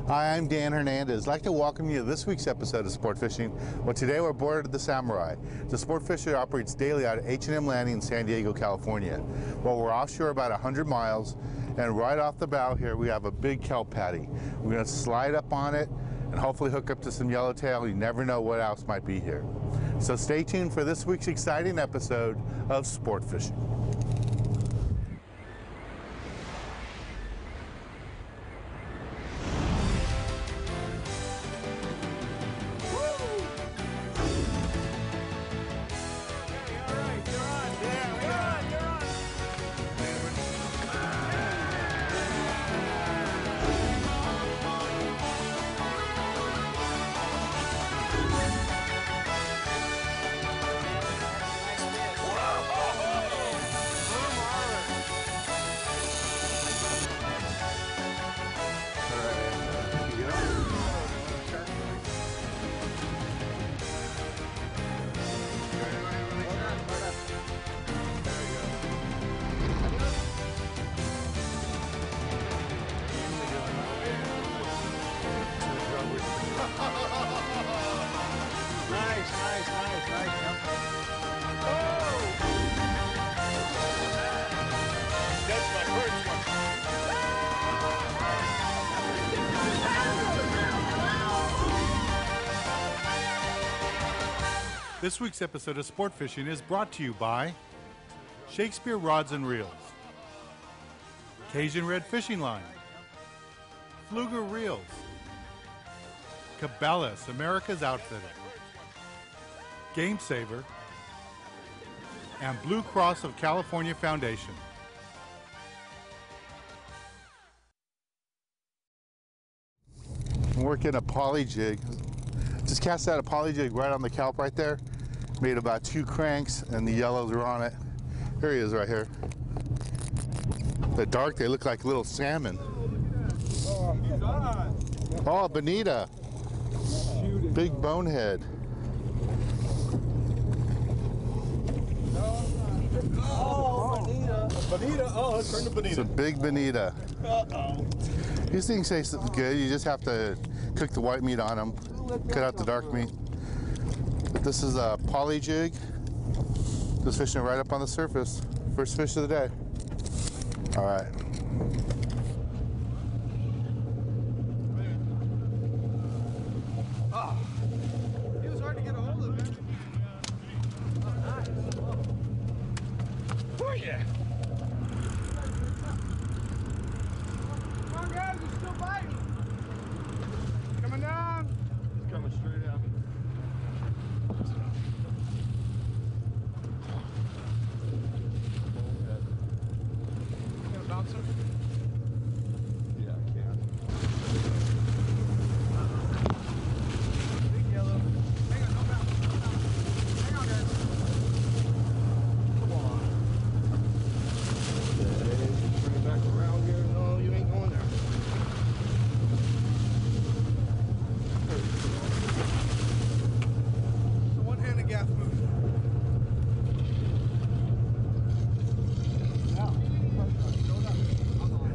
Hi, I'm Dan Hernandez. I'd like to welcome you to this week's episode of Sport Fishing. Well, today we're aboard the Samurai. The sport fisher operates daily out of H&M Landing in San Diego, California. Well, we're offshore about 100 miles, and right off the bow here we have a big kelp patty. We're going to slide up on it and hopefully hook up to some yellowtail. You never know what else might be here. So stay tuned for this week's exciting episode of Sport Fishing. This week's episode of Sport Fishing is brought to you by Shakespeare Rods and Reels, Cajun Red Fishing Line, Fluger Reels, Cabela's, America's Outfitter, Game Saver, and Blue Cross of California Foundation. I'm working a poly jig. Just cast out a poly jig right on the kelp right there. Made about 2 cranks and the yellows are on it. Here he is right here. The dark, they look like little salmon. Oh, bonita. Big bonehead. Oh, bonita. Bonita. Oh, it turned to bonita. It's a big bonita. These things taste good. You just have to cook the white meat on them. Cut out the dark meat. This is a poly jig. Just fishing right up on the surface. First fish of the day. All right. Oh, he was hard to get a hold of, man. Oh, yeah. Come on, guys, he's still biting. Coming down. He's coming straight out. Bouncer? Yeah, I can. Big yellow. Hang on, don't bounce. Hang on, guys. Come on. Bring it back around here. No, you ain't going there. It's a one-handed gaff move.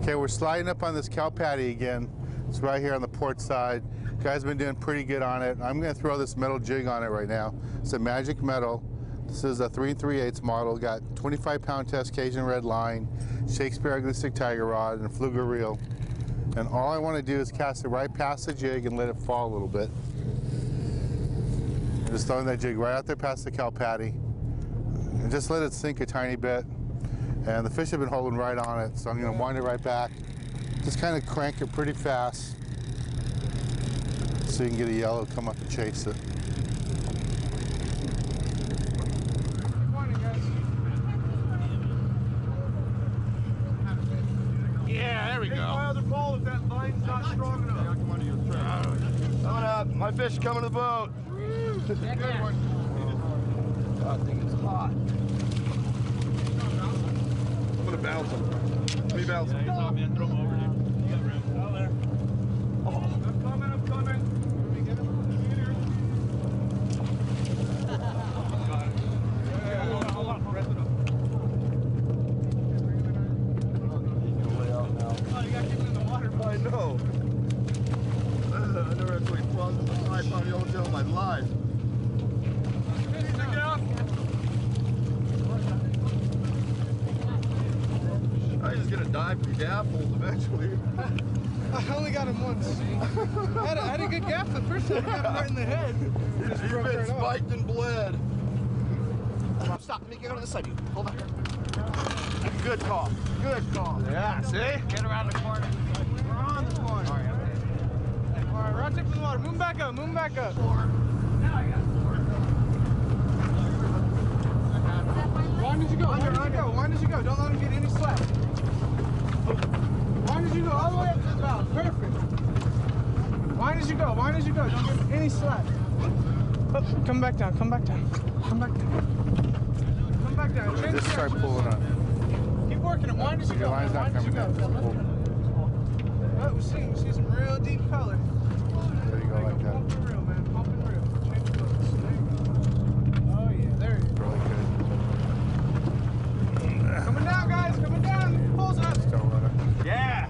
Okay, we're sliding up on this kelp patty again. It's right here on the port side. Guys been doing pretty good on it. I'm gonna throw this metal jig on it right now. It's a Magic Metal. This is a 3 3/8 model. Got 25-pound test Cajun red line, Shakespeare ugly stick tiger rod, and Fluger reel. And all I wanna do is cast it right past the jig and let it fall a little bit. I'm just throwing that jig right out there past the kelp patty. And just let it sink a tiny bit. And the fish have been holding right on it, so I'm going to wind it right back. Just kind of crank it pretty fast so you can get a yellow come up and chase it. Yeah, there we go. My other ball if that line's not strong enough. Coming up. My fish coming to the boat. Good one. Oh, I think it's hot. I'm gonna bounce him. Let me bounce him. Yeah, man, throw him over there. You got room. Out there. Oh. I'm coming, I'm coming. Let me get him. Hold on. Press it up. Oh, you gotta keep it in the water. I know. actually plugged a 5-pound yellowtail in my life. I'm just gonna die from gaffles eventually. I only got him once. I had a good gaff the first time. I got him right in the head. He's been spiked and bled. Stop. Let me get on the side of you. Hold on. Good call. Good call. Yeah, see? Get around the corner. We're on the corner. All right, rock tip in the water. Move back up. Move back up. Why did you go? Why did you go? Why did you go? Don't let him get any slack. Why did you go all the way up to the bow? Perfect. Why did you go? Why did you go? Don't give him any slack. Oh, come back down. Come back down. Come back down. Come back down. Change Just start direction. pulling up. Keep working him. Why did you go? Your line's Why not did you coming go? in. Oh, we see some real deep color. There you go, like that. Pumping real, man. Pumping real. Change focus. Oh yeah, there you go. Really good. Coming down, guys. Coming down. Pulls up. Still running. Yeah.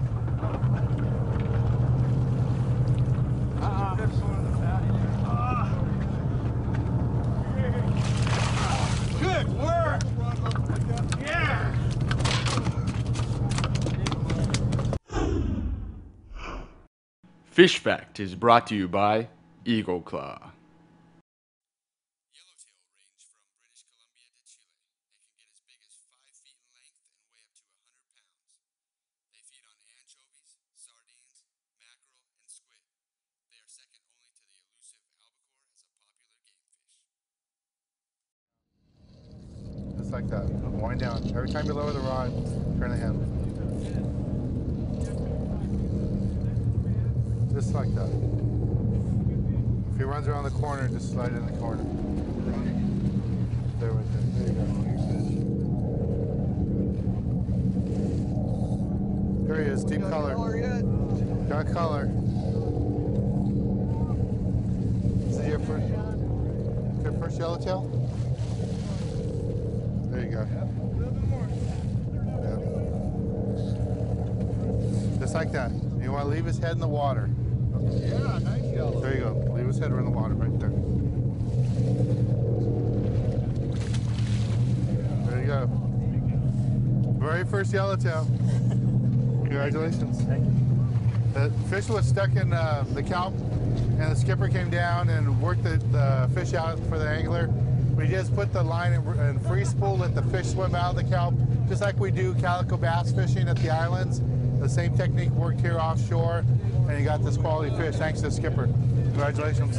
Good work. Yeah. Fish Fact is brought to you by Eagle Claw. Yellowtail range from British Columbia to Chile. They can get as big as 5 feet in length and weigh up to 100 pounds. They feed on anchovies, sardines, mackerel, and squid. They are second only to the elusive albacore as a popular game fish. Just like that. Wind down. Every time you lower the rod, turn the handle. Just like that. If he runs around the corner, just slide in the corner. There, right there. There you go. There he is, deep color. Got color. Is it your first yellowtail? There you go. Yeah. Just like that. You want to leave his head in the water. Yeah, nice yellow. There you go. Leave his head in the water right there. There you go. Very first yellowtail. Congratulations. Thank you. The fish was stuck in the kelp, and the skipper came down and worked the fish out for the angler. We just put the line in free spool, let the fish swim out of the kelp, just like we do calico bass fishing at the islands. The same technique worked here offshore, and you got this quality fish thanks to the skipper. Congratulations.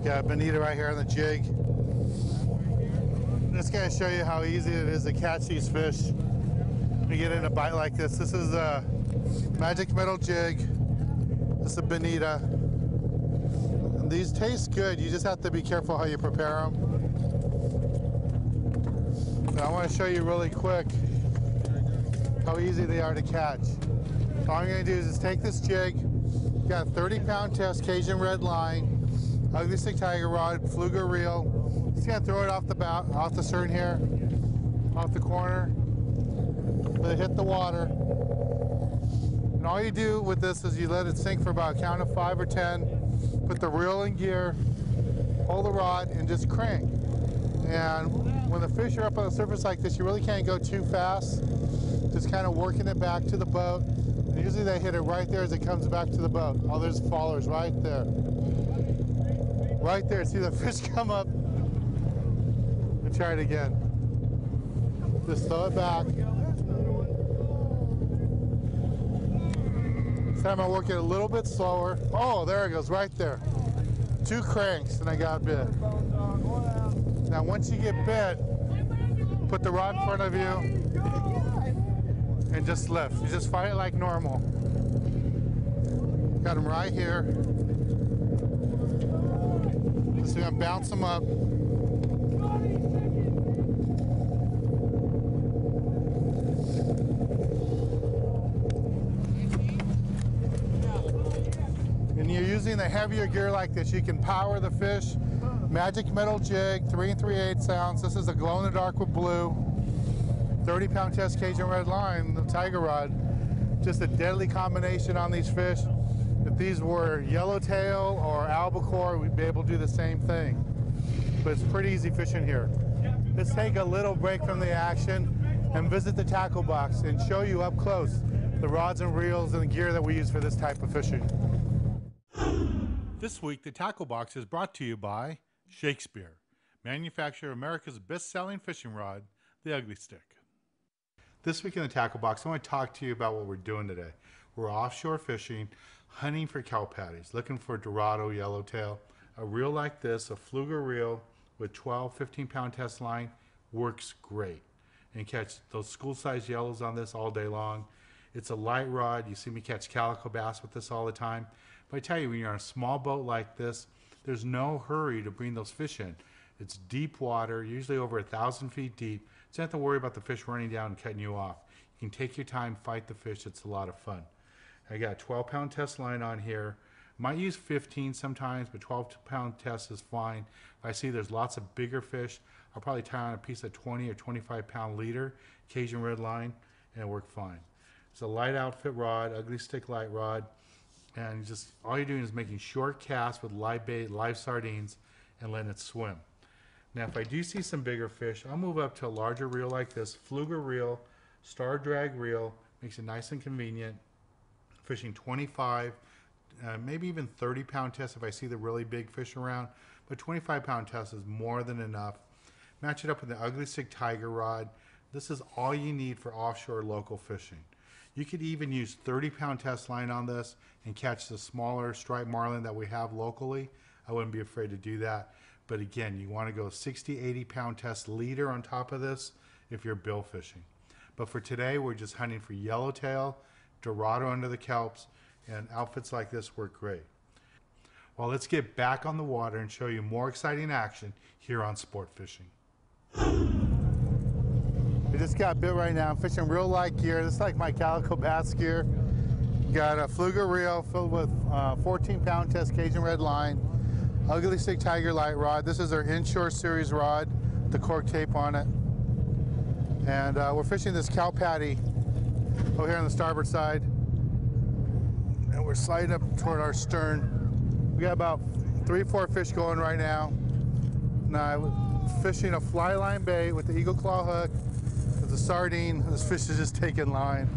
Got Bonita right here on the jig. I'm just going to show you how easy it is to catch these fish. You get in a bite like this. This is a magic metal jig. This is a Bonita. These taste good. You just have to be careful how you prepare them. But I want to show you really quick how easy they are to catch. All I'm going to do is just take this jig, got a 30-pound test Cajun red line, ugly stick tiger rod, fluger reel. Just going to throw it off the stern here, off the corner. Let it hit the water. And all you do with this is you let it sink for about a count of 5 or 10, put the reel in gear, pull the rod, and just crank. And when the fish are up on the surface like this, you really can't go too fast. Just kind of working it back to the boat. And usually they hit it right there as it comes back to the boat. Oh, there's fallers right there. Right there. See the fish come up. And try it again. Just throw it back. This time I work it a little bit slower. Oh, there it goes, right there. 2 cranks and I got bit. Now once you get bit, put the rod in front of you and just lift. You just fight it like normal. Got him right here. Just gonna bounce him up. And you're using the heavier gear like this, you can power the fish. Magic metal jig, 3 3/8 ounce. This is a glow in the dark with blue. 30-pound test Cajun red line, the tiger rod. Just a deadly combination on these fish. If these were yellowtail or albacore, we'd be able to do the same thing. But it's pretty easy fishing here. Let's take a little break from the action and visit the tackle box and show you up close the rods and reels and the gear that we use for this type of fishing. This week, the tackle box is brought to you by Shakespeare, manufacturer of America's best-selling fishing rod, the Ugly Stick. This week in the tackle box, I want to talk to you about what we're doing today. We're offshore fishing, hunting for kelp patties, looking for Dorado, yellowtail. A reel like this, a Fluger reel with 12, 15-pound test line, works great. And catch those school-sized yellows on this all day long. It's a light rod. You see me catch calico bass with this all the time. But I tell you, when you're on a small boat like this, there's no hurry to bring those fish in. It's deep water, usually over 1,000 feet deep. So you don't have to worry about the fish running down and cutting you off. You can take your time, fight the fish. It's a lot of fun. I got a 12-pound test line on here. Might use 15 sometimes, but 12-pound test is fine. If I see there's lots of bigger fish, I'll probably tie on a piece of 20 or 25-pound leader, Cajun red line, and it'll work fine. It's a light outfit rod, Ugly Stick light rod, and just all you're doing is making short casts with live bait, live sardines, and letting it swim. Now, if I do see some bigger fish, I'll move up to a larger reel like this, Fluger reel, star drag reel, makes it nice and convenient. Fishing 25, maybe even 30-pound test if I see the really big fish around, but 25-pound test is more than enough. Match it up with the Ugly Stick Tiger rod. This is all you need for offshore local fishing. You could even use 30-pound test line on this and catch the smaller striped marlin that we have locally. I wouldn't be afraid to do that. But again, you want to go 60, 80-pound test leader on top of this if you're bill fishing. But for today, we're just hunting for yellowtail, Dorado under the kelps, and outfits like this work great. Well, let's get back on the water and show you more exciting action here on Sport Fishing. We just got bit right now. I'm fishing real light gear. This is like my calico bass gear. Got a Fluger reel filled with 14-pound test Cajun red line, Ugly Stick Tiger light rod. This is our Inshore series rod, the cork tape on it. And we're fishing this kelp patty over here on the starboard side. And we're sliding up toward our stern. We got about 3 or 4 fish going right now. Now, I'm fishing a fly line bait with the eagle claw hook. With a sardine, this fish is just taking line.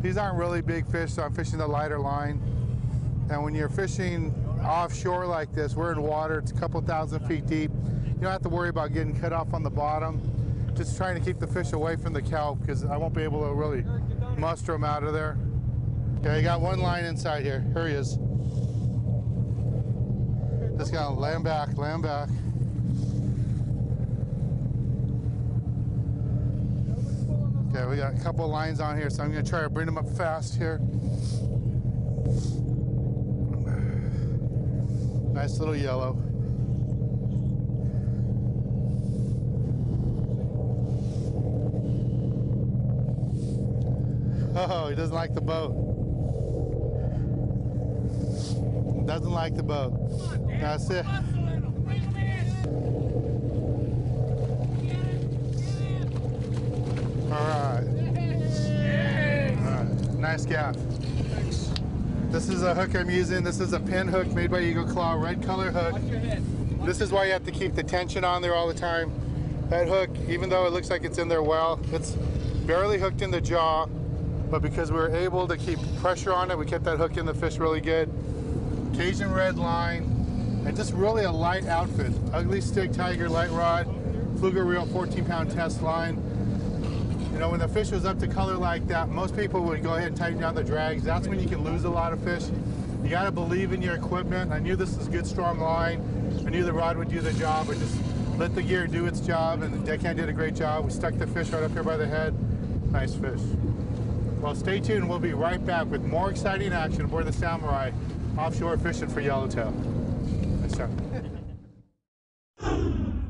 These aren't really big fish, so I'm fishing the lighter line. And when you're fishing offshore like this, we're in water, it's a couple thousand feet deep. You don't have to worry about getting cut off on the bottom. Just trying to keep the fish away from the kelp because I won't be able to really muster them out of there. Okay, I got one line inside here. Here he is. Just gonna lay him back, lay him back. Okay, we got a couple of lines on here, so I'm gonna try to bring them up fast here. Nice little yellow. Oh, he doesn't like the boat. Doesn't like the boat. That's it. All right. Nice gaff. This is a hook I'm using. This is a pin hook made by Eagle Claw, red color hook. This is why you have to keep the tension on there all the time. That hook, even though it looks like it's in there well, it's barely hooked in the jaw, but because we were able to keep pressure on it, we kept that hook in the fish really good. Cajun red line, and just really a light outfit. Ugly Stick Tiger light rod, Fluger reel 14-pound test line. You know, when the fish was up to color like that, most people would go ahead and tighten down the drags. That's when you can lose a lot of fish. You got to believe in your equipment. I knew this was good, strong line. I knew the rod would do the job, but just let the gear do its job, and the deckhand did a great job. We stuck the fish right up here by the head. Nice fish. Well, stay tuned. We'll be right back with more exciting action aboard the Samurai, offshore fishing for yellowtail. Nice job.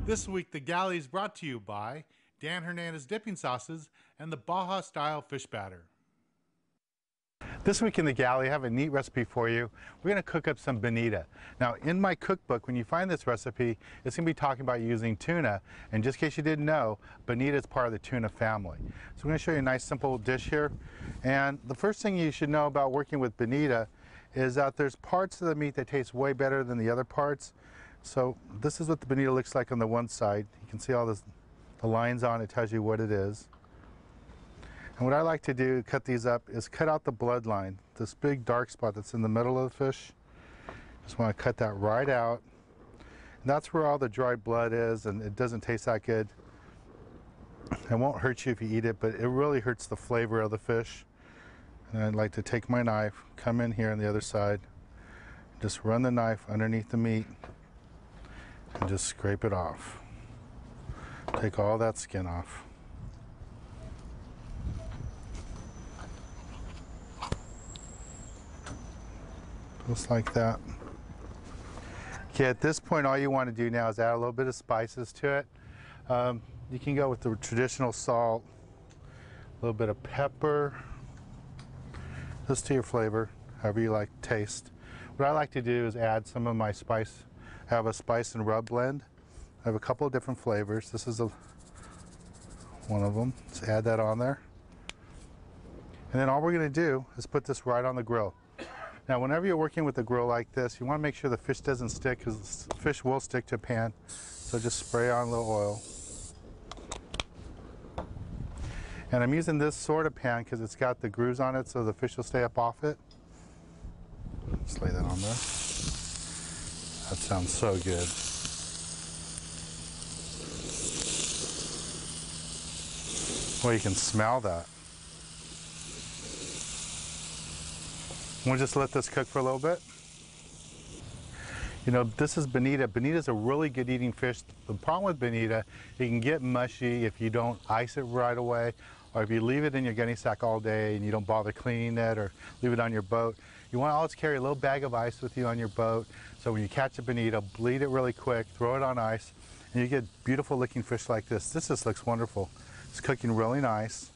This week, the Galley is brought to you by Dan Hernandez dipping sauces and the Baja style fish batter. This week in the Galley, I have a neat recipe for you. We're going to cook up some bonita. Now, in my cookbook, when you find this recipe, it's going to be talking about using tuna. And just in case you didn't know, bonita is part of the tuna family. So we're going to show you a nice simple dish here. And the first thing you should know about working with bonita is that there's parts of the meat that taste way better than the other parts. So this is what the bonita looks like on the one side. You can see all the lines on it, tells you what it is. And what I like to do, cut these up, is cut out the bloodline, this big dark spot that's in the middle of the fish. Just want to cut that right out. And that's where all the dry blood is, and it doesn't taste that good. It won't hurt you if you eat it, but it really hurts the flavor of the fish. And I'd like to take my knife, come in here on the other side, just run the knife underneath the meat, and just scrape it off. Take all that skin off. Just like that. Okay, at this point, all you want to do now is add a little bit of spices to it. You can go with the traditional salt, a little bit of pepper, just to your flavor, however you like taste. What I like to do is add some of my spice. I have a spice and rub blend. I have a couple of different flavors. This is one of them. Let's add that on there. And then all we're going to do is put this right on the grill. Now, whenever you're working with a grill like this, you want to make sure the fish doesn't stick, because fish will stick to a pan. So just spray on a little oil. And I'm using this sort of pan because it's got the grooves on it, so the fish will stay up off it. Just lay that on there. That sounds so good. Well, you can smell that. We'll just let this cook for a little bit. You know, this is bonita. Bonita is a really good eating fish. The problem with bonita, it can get mushy if you don't ice it right away, or if you leave it in your gunny sack all day and you don't bother cleaning it, or leave it on your boat. You want to always carry a little bag of ice with you on your boat, so when you catch a bonita, bleed it really quick, throw it on ice, and you get beautiful looking fish like this. This just looks wonderful. It's cooking really nice.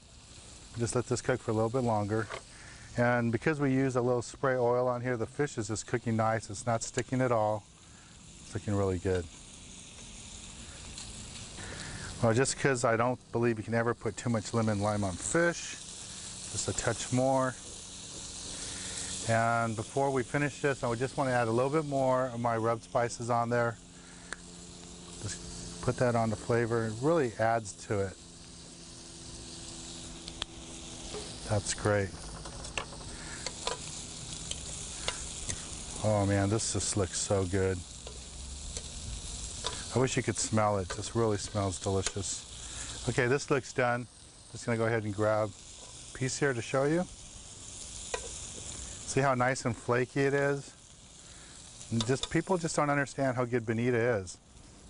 Just let this cook for a little bit longer. And because we use a little spray oil on here, the fish is just cooking nice. It's not sticking at all. It's looking really good. Well, just because I don't believe you can ever put too much lemon and lime on fish, just a touch more. And before we finish this, I just want to add a little bit more of my rub spices on there. Just put that on the flavor. It really adds to it. That's great. Oh man, this just looks so good. I wish you could smell it. This really smells delicious. Okay, this looks done. Just gonna go ahead and grab a piece here to show you. See how nice and flaky it is? And people just don't understand how good bonita is.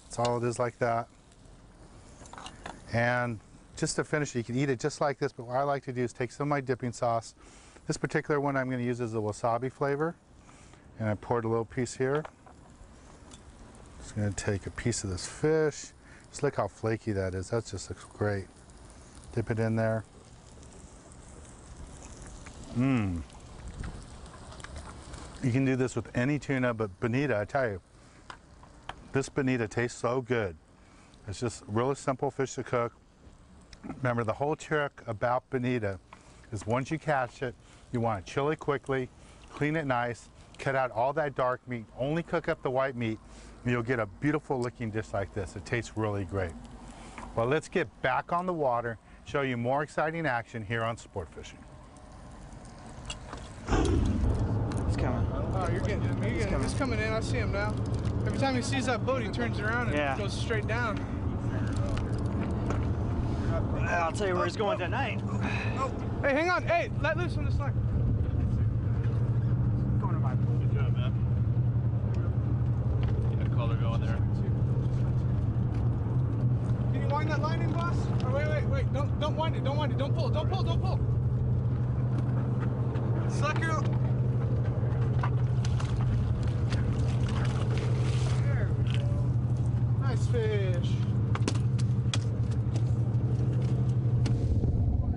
That's all it is, like that. And just to finish it, you can eat it just like this, but what I like to do is take some of my dipping sauce. This particular one I'm gonna use is the wasabi flavor. And I poured a little piece here. Just gonna take a piece of this fish. Just look how flaky that is. That just looks great. Dip it in there. Mmm. You can do this with any tuna, but bonita, I tell you, this bonita tastes so good. It's just a really simple fish to cook. Remember, the whole trick about bonita is once you catch it, you want to chill it quickly, clean it nice, cut out all that dark meat, only cook up the white meat, and you'll get a beautiful looking dish like this. It tastes really great. Well, let's get back on the water, show you more exciting action here on Sport Fishing. He's coming. Oh, you're getting him. He's coming in. I see him now. Every time he sees that boat, he turns around and goes straight down. I'll tell you where he's going tonight. Oh. Hey, hang on. Hey, let loose on this line. Good job, man. Get a color going there. Can you wind that line in, boss? Oh, wait. Don't wind it. Don't wind it. Don't pull. Don't pull. Sucker. There we go. Nice fish.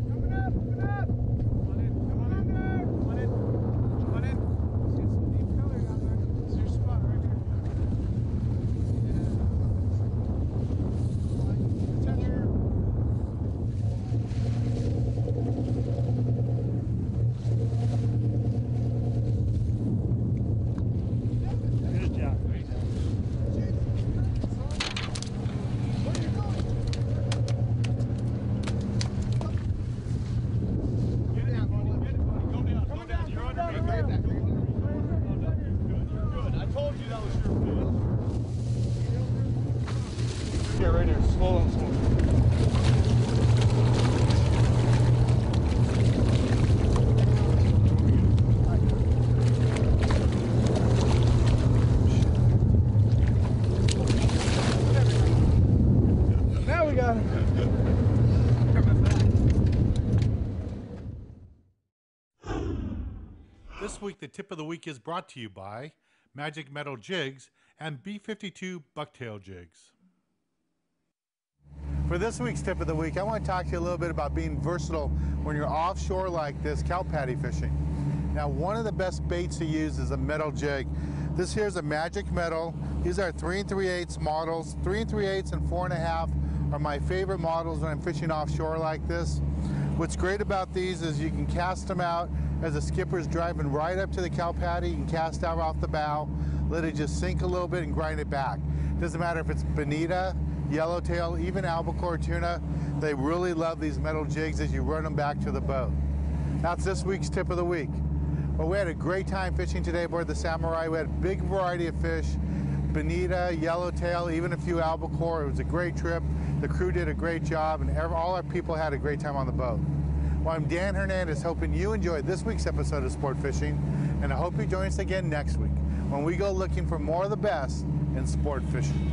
Coming up. Come on in. This week, the tip of the week is brought to you by Magic Metal Jigs and B52 Bucktail Jigs. For this week's tip of the week, I want to talk to you a little bit about being versatile when you're offshore like this, kelp patty fishing. Now, one of the best baits to use is a metal jig. This here is a Magic Metal. These are 3 3/8 models. 3 3/8 and 4 1/2 are my favorite models when I'm fishing offshore like this. What's great about these is you can cast them out as the skipper's driving right up to the kelp patty. You can cast out off the bow, let it just sink a little bit and grind it back. Doesn't matter if it's bonita, yellowtail, even albacore tuna. They really love these metal jigs as you run them back to the boat. That's this week's tip of the week. Well, we had a great time fishing today aboard the Samurai. We had a big variety of fish, bonita, yellowtail, even a few albacore. It was a great trip. The crew did a great job, and all our people had a great time on the boat. Well, I'm Dan Hernandez, hoping you enjoyed this week's episode of Sport Fishing, and I hope you join us again next week when we go looking for more of the best in sport fishing.